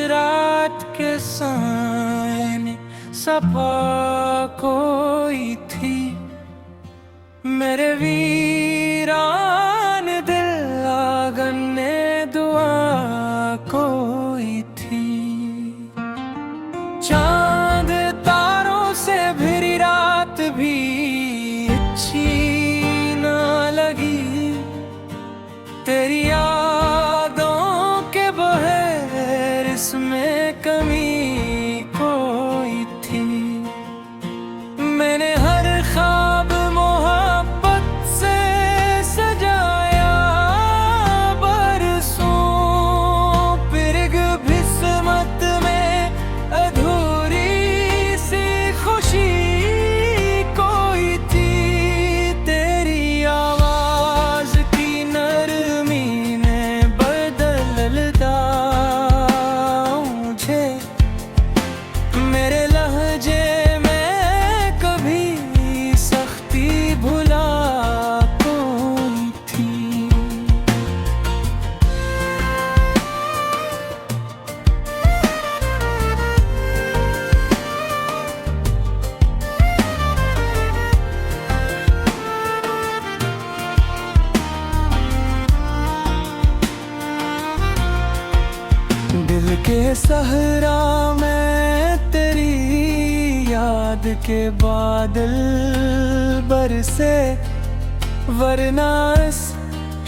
रात के सामने सपा कोई थी, मेरे वीरान दिल आंगन में दुआ कोई थी। चांद तारों से भरी रात भी अच्छी ना लगी, तेरी यादों के बहर इसमें कमी कोई थी। मैंने हर ख्वाब मोहब्बत से सजाया, बरसों पिरग किस्मत में अधूरी सी खुशी कोई थी। तेरी आवाज की नरमी ने बदल दिया मुझे, मेरे लहजे में कभी सख्ती भुला कोई थी। दिल के सहरा में तेरी याद के बादल बरसे, वरना इस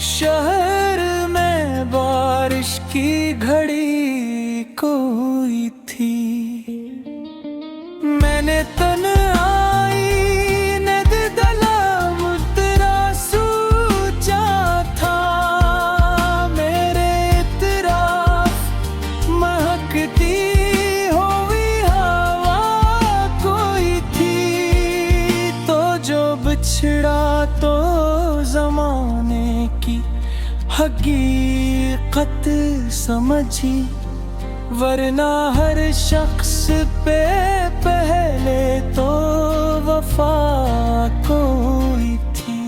शहर में बारिश की घड़ी कोई थी। मैंने तन्हाई नद दला मुद्रा सूचा था, मेरे इतराफ महकती हुई हवा कोई थी। तो जो बिछड़ा तो जमाने की हकीकत समझी, वरना हर शख्स पे पहले तो वफा कोई थी।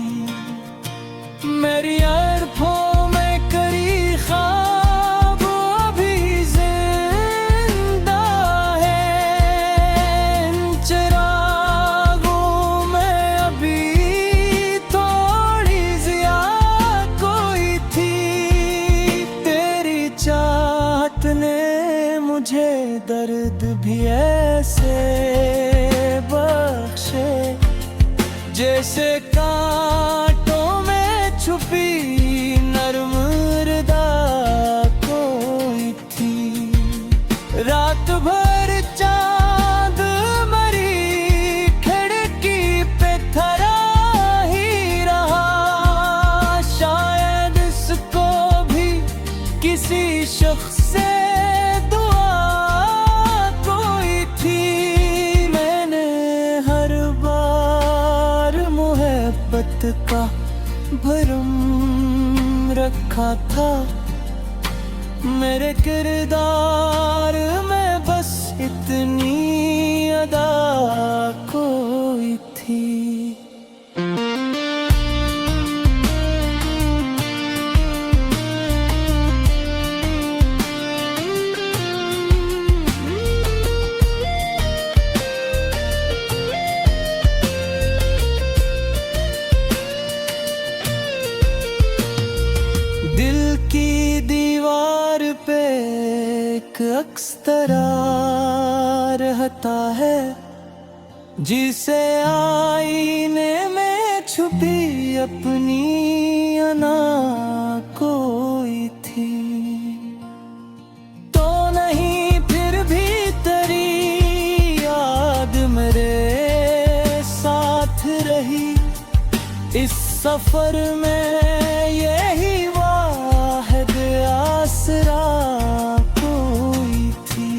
मेरी अरफों में करी ख्वाब अभी जिंदा है, इन चिरागों में अभी थोड़ी जिया कोई थी। तेरी चाहत ने मुझे दर्द भी ऐसे बख्शे, जैसे कांटों में छुपी नर्म हृदा कोई थी। रात भर चांद मरी खिड़की पे खड़ा ही रहा, शायद इसको भी किसी शख्स से दुआ कोई थी। मैंने हर बार मोहब्बत का भरम रखा था, मेरे किरदार में बस इतनी अदा कोई थी। दिल की दीवार पे एक अक्स तरा रहता है, जिसे आईने में छुपी अपनी अना कोई थी। तो नहीं फिर भी तेरी याद मेरे साथ रही, इस सफर में यही वाहिद आसरा कोई थी।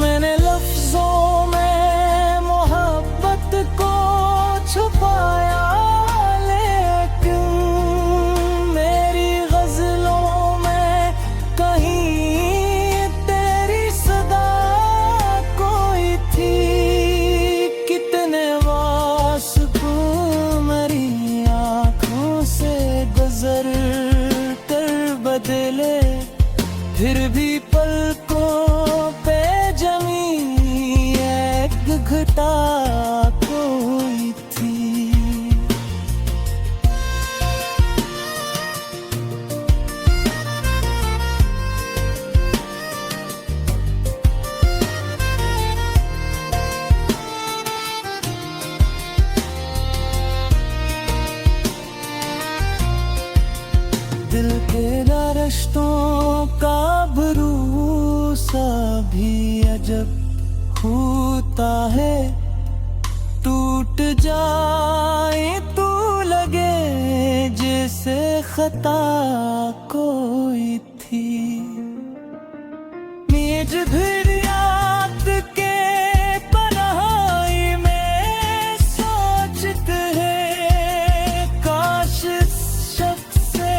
मैंने लफ्जों में मोहब्बत को छुपाया, लेकिन मेरी गजलों में कहीं तेरी सदा कोई थी। कितने वास्को मेरी आँखों से गुजर कर बदले, फिर भी पल रिश्तों का भरोसा भी अजब होता है। टूट जाए तो लगे जैसे खता कोई थी। मेज फिर याद के पनाही में सोचते हैं, काश शख्स से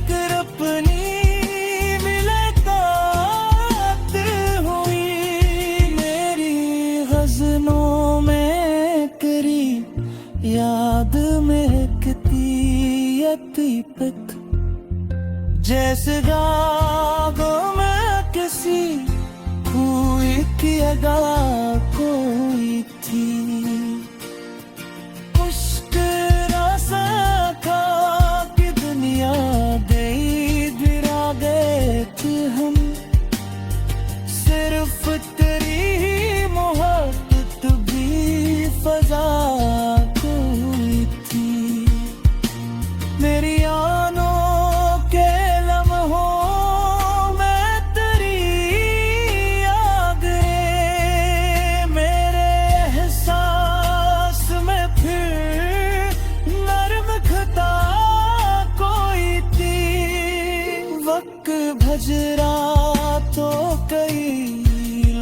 कर अपनी मुलाकात हुई। मेरी गज़लों में करी याद महकती अतीपत, जैसे गागों में किसी कोई की अदा कोई थी। मुश्किल सका कि दुनिया दे गिरा गए थे हम, सिर्फ तेरी ही मोहब्बत भी फजा कोई थी। मेरी आनों के लम्हों में तेरी याद है, मेरे एहसास में फिर नर्म खता कोई थी। वक्त भजरा तो कई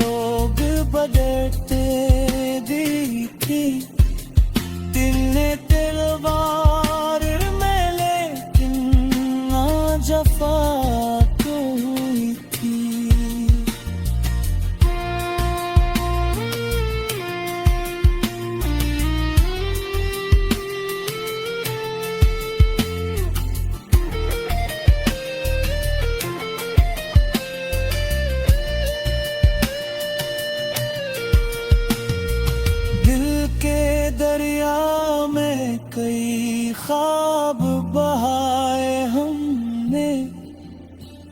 लोग बदलते दिखे, दिल ने तलवार में लेकिन ना जफा कोई थी। दिल के दरिया में कई ख्वाब बहाए हमने,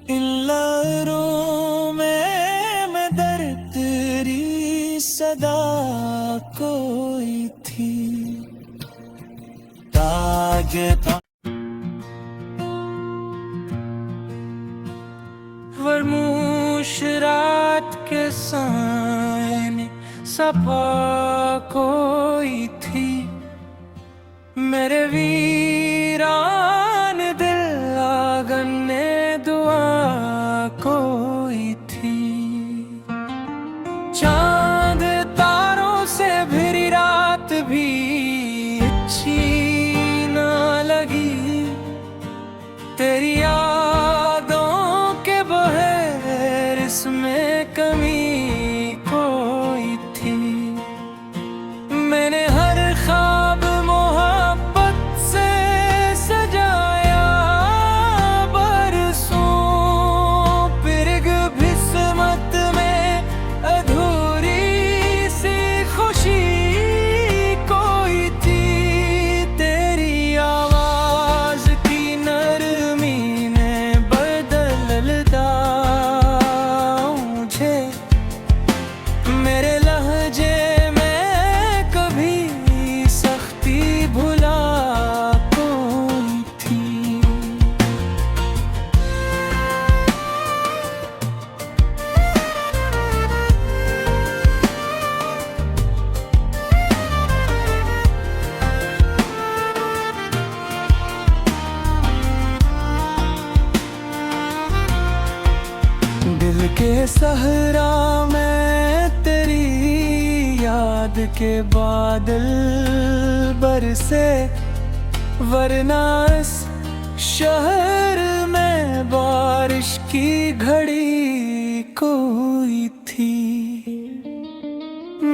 इन लहरों में दर्द तेरी सदा कोई थी। ताज था फरमोश रात के सामने सपा कोई थी। मेरे वीरान दिल आंगन में दुआ कोई थी। चांद तारों से भरी रात भी अच्छी ना लगी, तेरी यादों के बगैर इसमें कमी कोई थी। मैंने हर ख्वाब मोहब्बत से सजाया, बरसों पिरग किस्मत में अधूरी सी खुशी कोई थी। तेरी आवाज की नरमी ने बदल दिया मुझे, मेरे लहजे में कभी सख्ती भुला कोई थी। दिल के सहरा में तेरी याद के बादल बरसे, वरना इस शहर में बारिश की घड़ी कोई थी।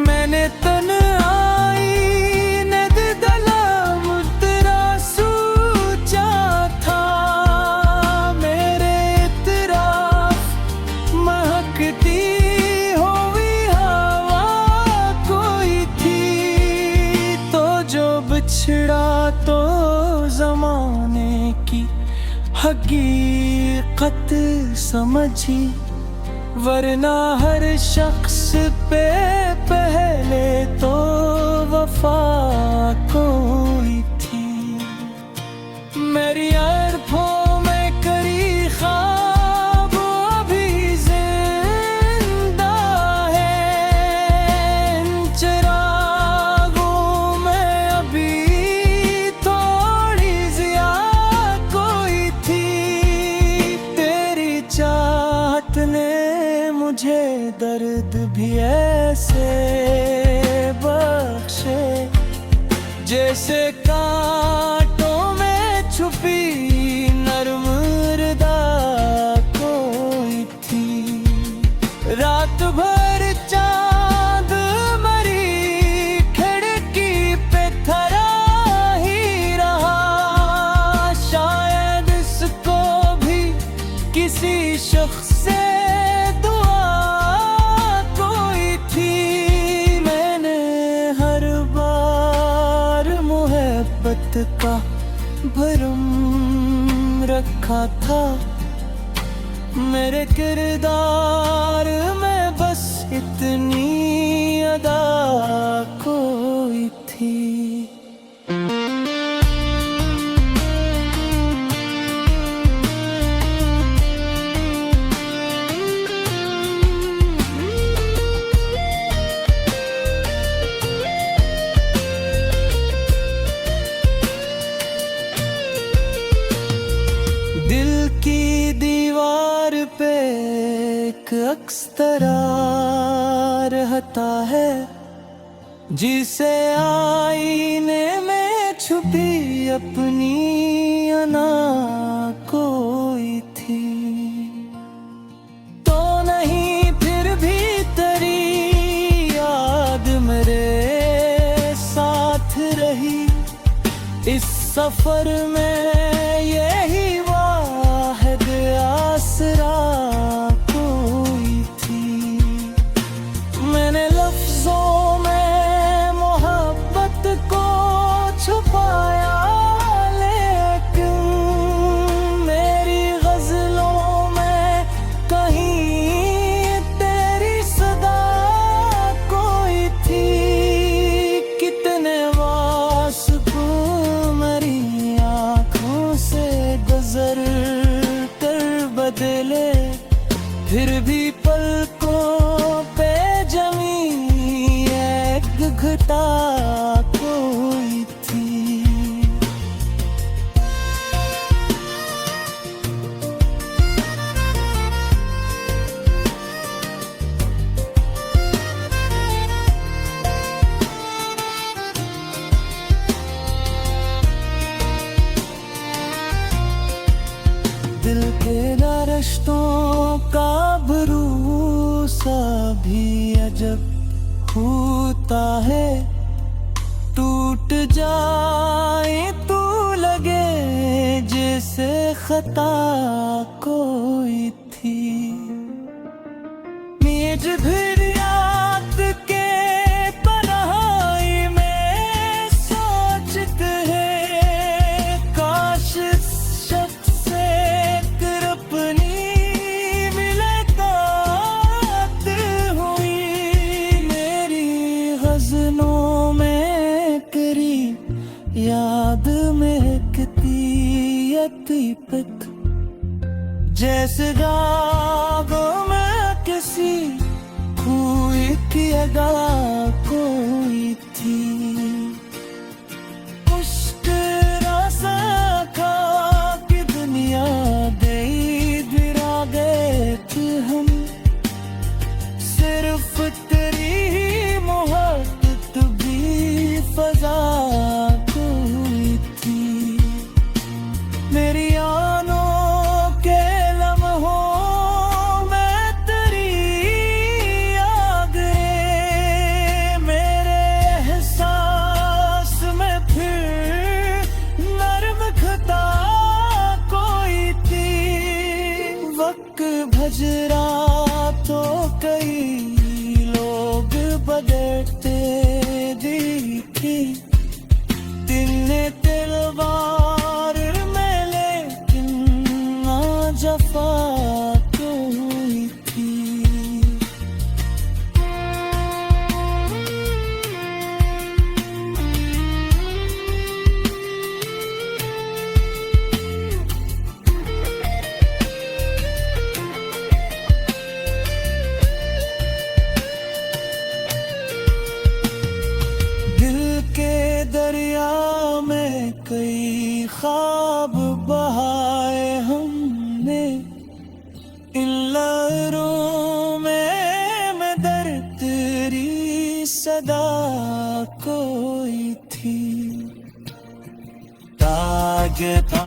मैंने तन्हाई नद दला मुद्रा सूचा था, मेरे इतराफ महकती हुई हवा कोई थी। तो जो बिछड़ा तो जमाने की हकीकत समझी, वरना हर शख्स पे पहले तो वफा कोई थी। मेरी अरफों में करी ऐसे बख्शे जैसे कांटों में छुपी नर्म हृदा कोई थी। रात भर चांद मरी खिड़की पे खड़ा ही रहा, शायद इसको भी किसी शख्स से दुआ कोई थी। मैंने हर बार मोहब्बत का भरम रखा था, मेरे किरदार में बस इतनी अदा कोई थी। दिल की दीवार पे एक अक्स तरा रहता है, जिसे आईने में छुपी अपनी अना कोई थी। तो नहीं फिर भी तेरी याद मेरे साथ रही, इस सफर में यही वाहिद आसरा कोई थी। मैंने लफ्जों में मोहब्बत को छुपाया, लेकिन मेरी गजलों में कहीं तेरी सदा कोई थी। कितने वास्को मेरी आँखों से गुजर कर बदले, फिर भी पलकों पे जमी एक घटा कोई थी। दिल के रिश्तों का भरोसा भी अजब होता है, टूट जाए तो लगे जैसे खता कोई थी। मेज फिर याद के तन्हाई में सोचते हैं, काश इस शख्स से कर अपनी मुलाकात हुई। मेरी गजलों में करी याद महकती अतीपत, जैसे गागों में किसी खोई की अदा कोई थी। मुश्किल सखा की दुनिया दे गिरा गए थे हम, सिर्फ तेरी ही मोहब्बत भी फजा कोई थी। मेरी आनों के लम्हों में तेरी आ गए, मेरे एहसास में फिर नर्म खता कोई थी। वक्त भजरा तो कई लोग बदलते दिखे, तिन्ने तलवार में लेकिन ना जफा कोई थी। दिल के दरिया में कई ख्वाब बहाए हमने, इन लहरों में मैं दर्द अदा कोई थी। ताज था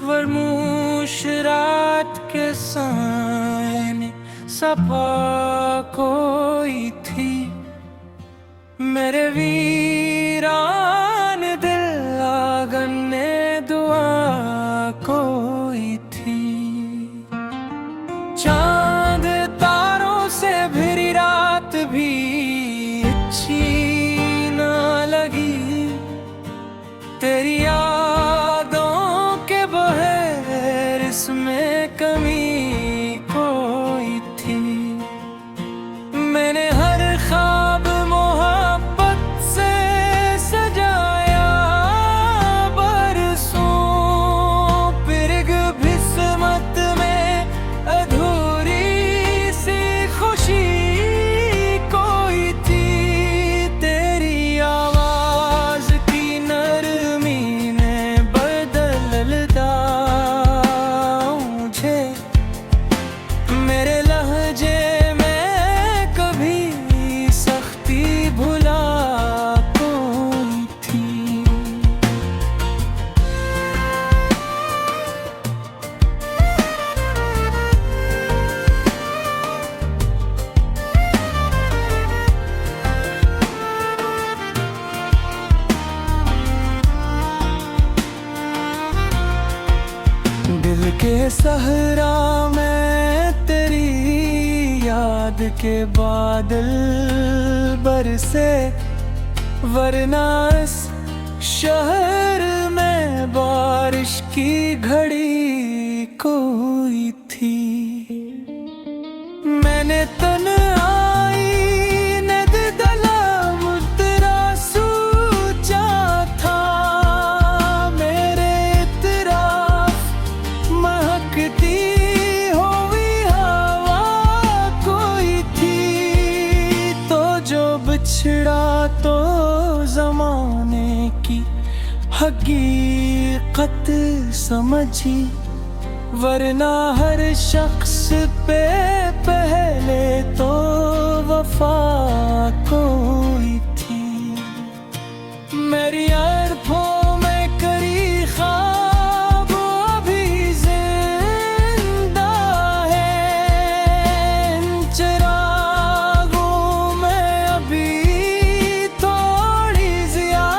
फरमूश रात के सामने सपा कोई थी। मेरे वीरान दिल आंगन में दुआ कोई थी। चांद तारों से भरी रात भी अच्छी ना लगी। तेरी यादों के बहर इसमें कमी कोई थी। मैंने हर ख्वाब मोहब्बत से सजाया बरसों। पिरग किस्मत में अधूरी सी खुशी कोई थी। तेरी आवाज की नरमी ने बदल दिया मुझे। मेरे लहजे में कभी सख्ती भुला कोई थी। दिल के सहरा में तेरी याद के बादल बरसे। वरना इस शहर में बारिश की घड़ी कोई थी। मैंने तन्हाई नद दला मुद्रा सूचा था। मेरे इतराफ महकती हुई हवा कोई थी। तो जो बिछड़ा तो जमाने की हकीकत समझी। वरना हर शख्स पे पहले तो वफा कोई थी। मेरी अरफों में करी ख्वाब अभी जिंदा है। इन चिरागों में अभी थोड़ी जिया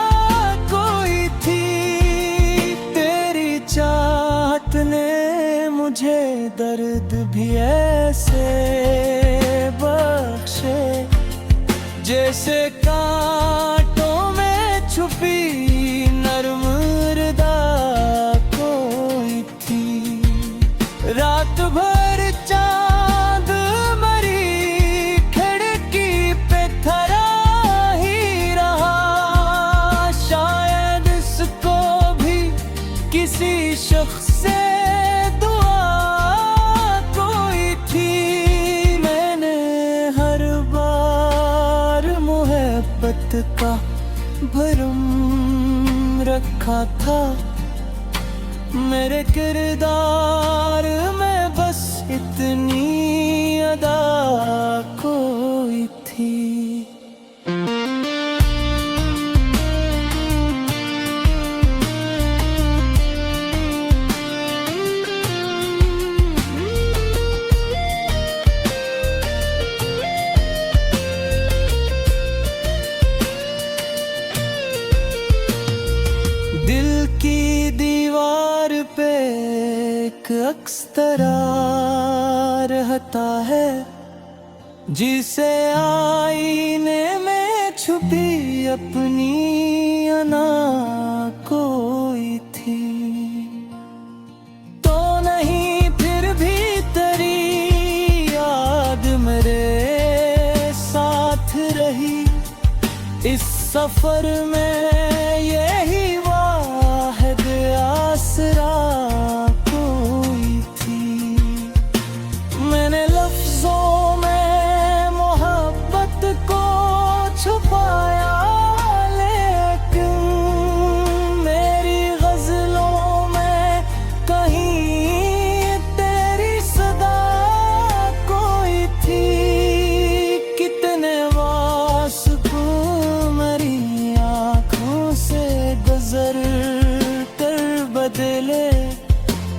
कोई थी। तेरी चाहत ने मुझे दर्द भी ऐसे बख्शे जैसे कांटों में छुपी नर्म हृदा कोई थी। रात भर चांद मरी खिड़की पे खड़ा ही रहा। शायद इसको भी किसी शख्स से दुआ कोई थी। मैंने हर बार मोहब्बत का भरम रखा था। मेरे किरदार में बस इतनी अदा कोई थी। दिल की दीवार पे एक अक्स तरा रहता है। जिसे आईने में छुपी अपनी अना कोई थी। तो नहीं फिर भी तेरी याद मेरे साथ रही। इस सफर में यही वाहिद आसरा कोई थी। मैंने लफ्जों में मोहब्बत को छुपाया, लेकिन मेरी गजलों में कहीं तेरी सदा कोई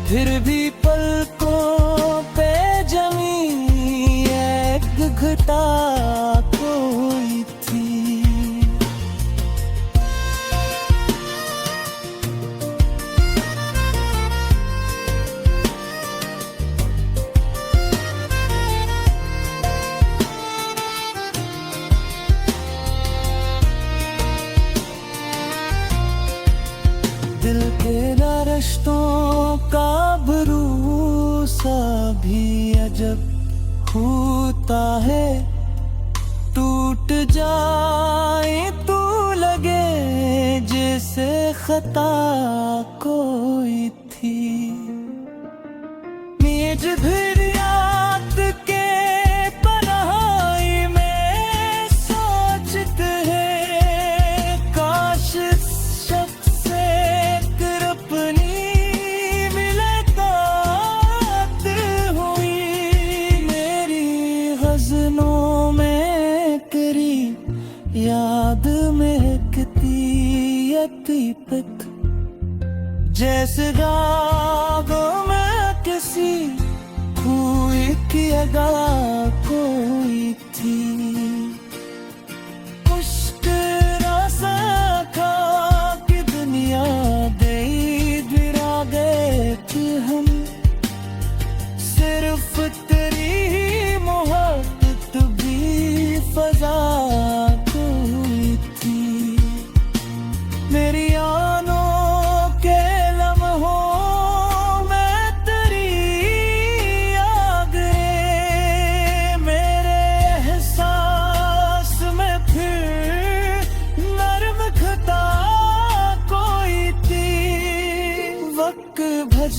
फिर भी पलकों पे जमी एक घटा कोई थी। दिल के रिश्तों का भरोसा भी अजब होता है, टूट जाए तो लगे जैसे खता कोई थी। मेज फिर याद के पनाही में सोचते हैं, काश शख्स से कर अपनी मुलाकात हुई। मेरी गज़लों में करी याद महकती अतीत, जैसे रागों में किसी कोई की अदा कोई थी। मुश्किल सखा कि दुनिया दे गिरा गए थे हम, सिर्फ तेरी ही मोहब्बत भी फजा कोई थी। मेरी आनों के लम्हों में तेरी आ गए, मेरे एहसास में फिर नर्म खता कोई थी। वक्त भज